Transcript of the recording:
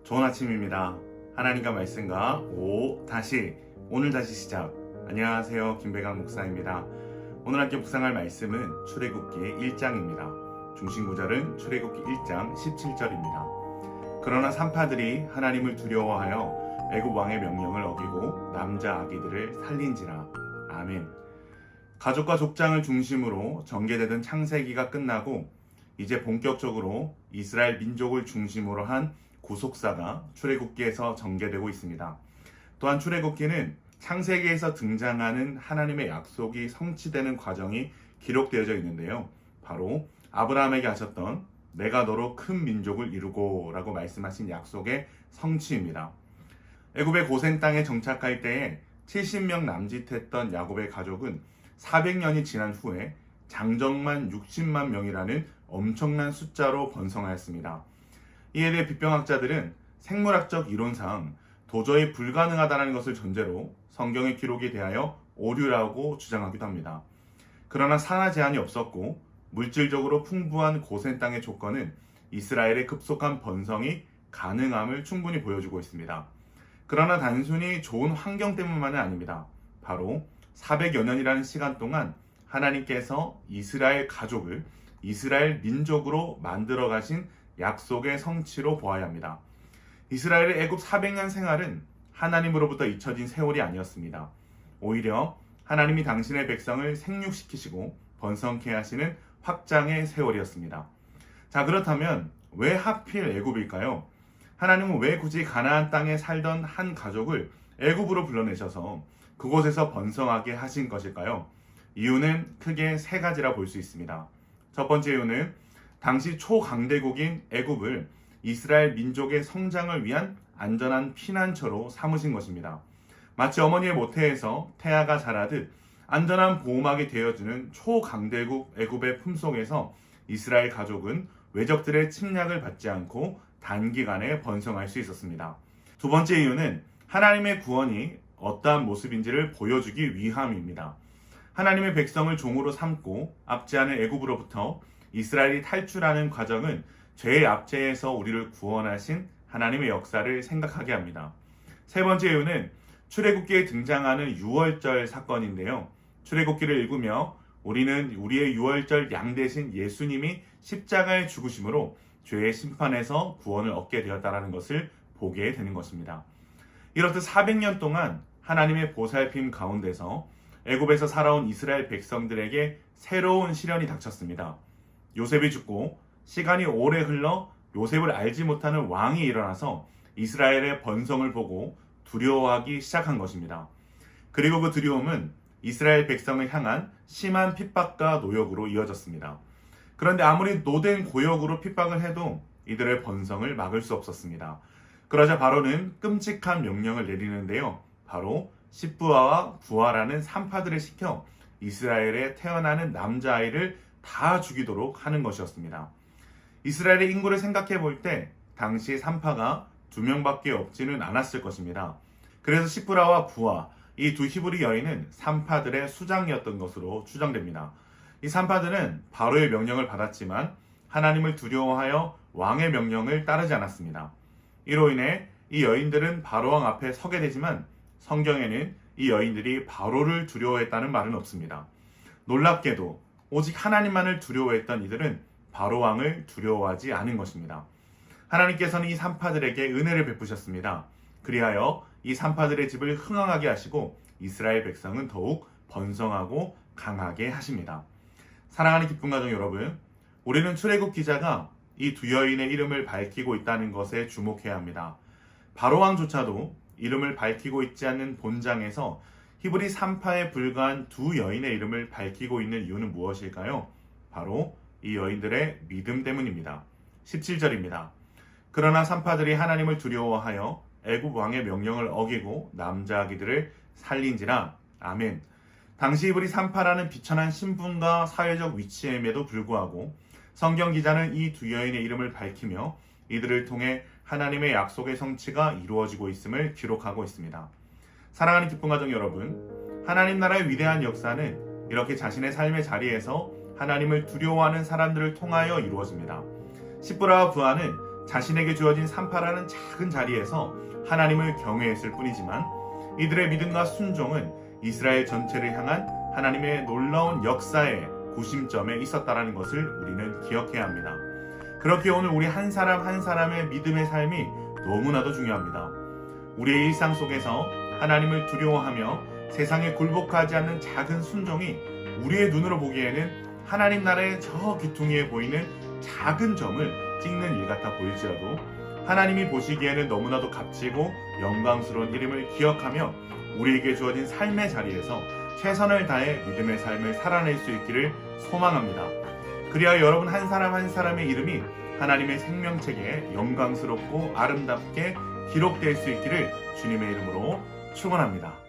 좋은 아침입니다. 하나님과 말씀과 오늘 다시 시작. 안녕하세요. 김배강 목사입니다. 오늘 함께 묵상할 말씀은 출애굽기 1장입니다. 중심 구절은 출애굽기 1장 17절입니다. 그러나 산파들이 하나님을 두려워하여 애굽 왕의 명령을 어기고 남자 아기들을 살린지라. 아멘. 가족과 족장을 중심으로 전개되던 창세기가 끝나고 이제 본격적으로 이스라엘 민족을 중심으로 한 구속사가 출애굽기에서 전개되고 있습니다. 또한 출애굽기는 창세기에서 등장하는 하나님의 약속이 성취되는 과정이 기록되어져 있는데요. 바로 아브라함에게 하셨던 내가 너로 큰 민족을 이루고 라고 말씀하신 약속의 성취입니다. 애굽의 고센 땅에 정착할 때에 70명 남짓했던 야곱의 가족은 400년이 지난 후에 장정만 60만 명이라는 엄청난 숫자로 번성하였습니다. 이에 대해 빗병학자들은 생물학적 이론상 도저히 불가능하다는 것을 전제로 성경의 기록에 대하여 오류라고 주장하기도 합니다. 그러나 산하 제한이 없었고 물질적으로 풍부한 고센 땅의 조건은 이스라엘의 급속한 번성이 가능함을 충분히 보여주고 있습니다. 그러나 단순히 좋은 환경 때문만은 아닙니다. 바로 400여 년이라는 시간 동안 하나님께서 이스라엘 가족을 이스라엘 민족으로 만들어 가신 약속의 성취로 보아야 합니다. 이스라엘의 애굽 400년 생활은 하나님으로부터 잊혀진 세월이 아니었습니다. 오히려 하나님이 당신의 백성을 생육시키시고 번성케 하시는 확장의 세월이었습니다. 자, 그렇다면 왜 하필 애굽일까요? 하나님은 왜 굳이 가나안 땅에 살던 한 가족을 애굽으로 불러내셔서 그곳에서 번성하게 하신 것일까요? 이유는 크게 세 가지라 볼 수 있습니다. 첫 번째 이유는 당시 초강대국인 애굽을 이스라엘 민족의 성장을 위한 안전한 피난처로 삼으신 것입니다. 마치 어머니의 모태에서 태아가 자라듯 안전한 보호막이 되어주는 초강대국 애굽의 품속에서 이스라엘 가족은 외적들의 침략을 받지 않고 단기간에 번성할 수 있었습니다. 두 번째 이유는 하나님의 구원이 어떠한 모습인지를 보여주기 위함입니다. 하나님의 백성을 종으로 삼고 압제하는 애굽으로부터 이스라엘이 탈출하는 과정은 죄의 압제에서 우리를 구원하신 하나님의 역사를 생각하게 합니다. 세 번째 이유는 출애굽기에 등장하는 유월절 사건인데요. 출애굽기를 읽으며 우리는 우리의 유월절 양 대신 예수님이 십자가에 죽으심으로 죄의 심판에서 구원을 얻게 되었다는 것을 보게 되는 것입니다. 이렇듯 400년 동안 하나님의 보살핌 가운데서 애굽에서 살아온 이스라엘 백성들에게 새로운 시련이 닥쳤습니다. 요셉이 죽고 시간이 오래 흘러 요셉을 알지 못하는 왕이 일어나서 이스라엘의 번성을 보고 두려워하기 시작한 것입니다. 그리고 그 두려움은 이스라엘 백성을 향한 심한 핍박과 노역으로 이어졌습니다. 그런데 아무리 노된 고역으로 핍박을 해도 이들의 번성을 막을 수 없었습니다. 그러자 바로는 끔찍한 명령을 내리는데요. 바로 십부아와 부아라는 산파들을 시켜 이스라엘에 태어나는 남자아이를 다 죽이도록 하는 것이었습니다. 이스라엘의 인구를 생각해 볼 때 당시 산파가 2명밖에 없지는 않았을 것입니다. 그래서 십부라와 부아, 이 두 히브리 여인은 산파들의 수장이었던 것으로 추정됩니다. 이 산파들은 바로의 명령을 받았지만 하나님을 두려워하여 왕의 명령을 따르지 않았습니다. 이로 인해 이 여인들은 바로왕 앞에 서게 되지만 성경에는 이 여인들이 바로를 두려워했다는 말은 없습니다. 놀랍게도 오직 하나님만을 두려워했던 이들은 바로왕을 두려워하지 않은 것입니다. 하나님께서는 이 산파들에게 은혜를 베푸셨습니다. 그리하여 이 산파들의 집을 흥왕하게 하시고 이스라엘 백성은 더욱 번성하고 강하게 하십니다. 사랑하는 기쁨 가족 여러분, 우리는 출애굽 기자가 이 두 여인의 이름을 밝히고 있다는 것에 주목해야 합니다. 바로왕조차도 이름을 밝히고 있지 않는 본장에서 히브리 산파에 불과한 두 여인의 이름을 밝히고 있는 이유는 무엇일까요? 바로 이 여인들의 믿음 때문입니다. 17절입니다. 그러나 산파들이 하나님을 두려워하여 애굽 왕의 명령을 어기고 남자아기들을 살린지라. 아멘. 당시 히브리 산파라는 비천한 신분과 사회적 위치임에도 불구하고 성경 기자는 이 두 여인의 이름을 밝히며 이들을 통해 하나님의 약속의 성취가 이루어지고 있음을 기록하고 있습니다. 사랑하는 기쁨 가족 여러분, 하나님 나라의 위대한 역사는 이렇게 자신의 삶의 자리에서 하나님을 두려워하는 사람들을 통하여 이루어집니다. 십부라와 부하는 자신에게 주어진 산파라는 작은 자리에서 하나님을 경외했을 뿐이지만 이들의 믿음과 순종은 이스라엘 전체를 향한 하나님의 놀라운 역사의 구심점에 있었다는 것을 우리는 기억해야 합니다. 그렇기에 오늘 우리 한 사람 한 사람의 믿음의 삶이 너무나도 중요합니다. 우리의 일상 속에서 하나님을 두려워하며 세상에 굴복하지 않는 작은 순종이 우리의 눈으로 보기에는 하나님 나라의 저 귀퉁이에 보이는 작은 점을 찍는 일 같아 보일지라도 하나님이 보시기에는 너무나도 값지고 영광스러운 이름을 기억하며 우리에게 주어진 삶의 자리에서 최선을 다해 믿음의 삶을 살아낼 수 있기를 소망합니다. 그리하여 여러분 한 사람 한 사람의 이름이 하나님의 생명책에 영광스럽고 아름답게 기록될 수 있기를 주님의 이름으로 축원합니다.